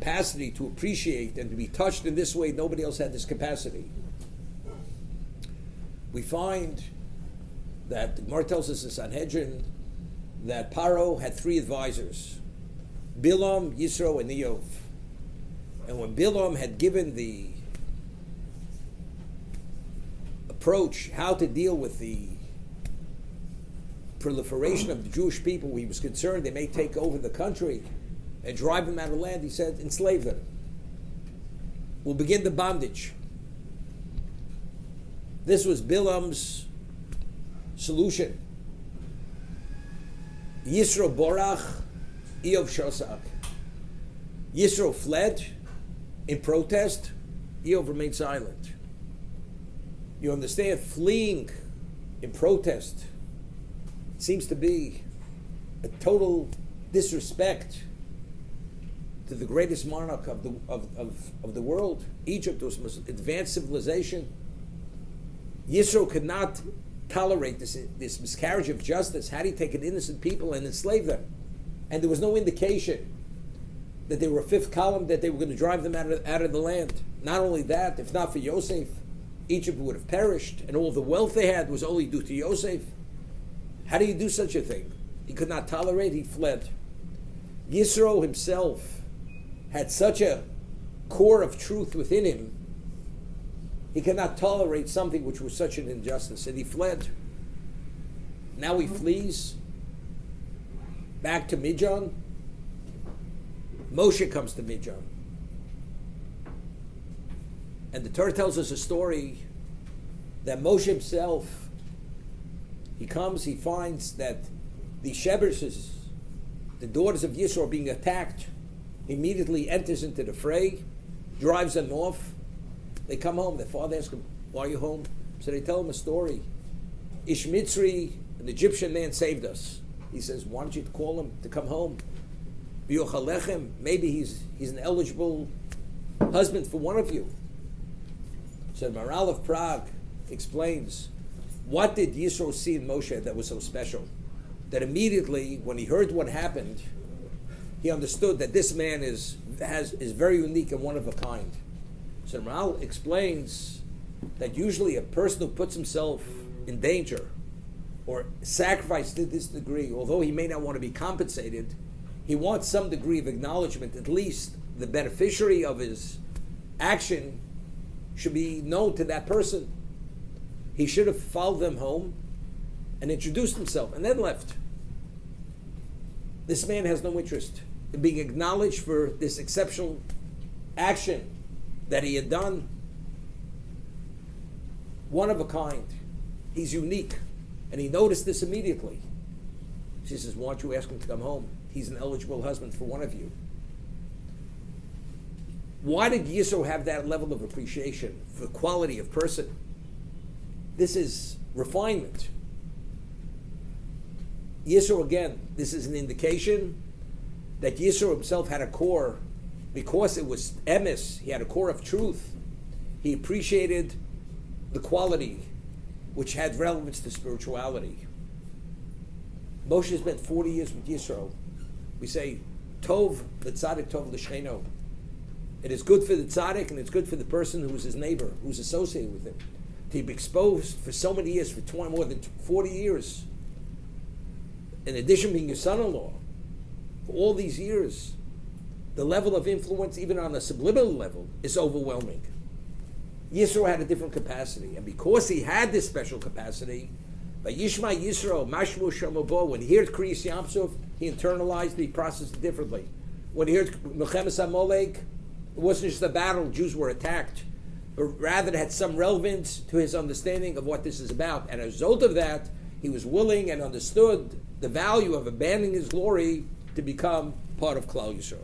capacity to appreciate and to be touched in this way. Nobody else had this capacity. We find that the Gemara tells us in Sanhedrin that Paro had 3 advisors, Bilam, Yisro, and Eov. And when Bilam had given the approach how to deal with the proliferation of the Jewish people, he was concerned they may take over the country and drive them out of the land. He said, enslave them. We'll begin the bondage. This was Bilam's solution. Yisro borach, Eov shosak. Yisro fled in protest, Eov remained silent. You understand, fleeing in protest seems to be a total disrespect to the greatest monarch of the world. Egypt was the most advanced civilization. Yisro could not tolerate this miscarriage of justice. How do you take an innocent people and enslave them? And there was no indication that they were a 5th column, that they were going to drive them out of the land. Not only that, if not for Yosef, Egypt would have perished, and all the wealth they had was only due to Yosef. How do you do such a thing? He could not tolerate, he fled. Yisro himself had such a core of truth within him, he could not tolerate something which was such an injustice, and he fled. Now he flees back to Midian. Moshe comes to Midian. And the Torah tells us a story that Moshe himself, he comes, he finds that the Shebers, the daughters of Yisro, are being attacked. He immediately enters into the fray, drives them off. They come home. Their father asks him, why are you home? So they tell him a story. Ish Mitzri, an Egyptian man, saved us. He says, why don't you call him to come home? Maybe he's an eligible husband for one of you. So the Maharal of Prague explains, what did Yisro see in Moshe that was so special? That immediately, when he heard what happened, he understood that this man is very unique and one of a kind. So the Maharal explains that usually a person who puts himself in danger or sacrifice to this degree, although he may not want to be compensated, he wants some degree of acknowledgement. At least the beneficiary of his action should be known to that person. He should have followed them home and introduced himself and then left. This man has no interest in being acknowledged for this exceptional action that he had done. One of a kind. He's unique. And he noticed this immediately. She says, why don't you ask him to come home? He's an eligible husband for one of you. Why did Yisro have that level of appreciation for the quality of person? This is refinement. Yisro, again, this is an indication that Yisro himself had a core, because it was emes, he had a core of truth. He appreciated the quality which had relevance to spirituality. Moshe spent 40 years with Yisro. We say, Tov l'tzadik, Tov l'shcheno. It is good for the tzaddik and it's good for the person who's his neighbor, who's associated with him. To be exposed for so many years, for more than 40 years, in addition to being your son-in-law, for all these years, the level of influence, even on a subliminal level, is overwhelming. Yisro had a different capacity, and because he had this special capacity, by Yishma Yisro, Mashmu Shemabo, when he heard Kriyas Yamsuf, he internalized, he processed it differently. When he heard Milchemes HaMolek, it wasn't just a battle, Jews were attacked, but rather it had some relevance to his understanding of what this is about. And as a result of that, he was willing and understood the value of abandoning his glory to become part of Klal Yisrael.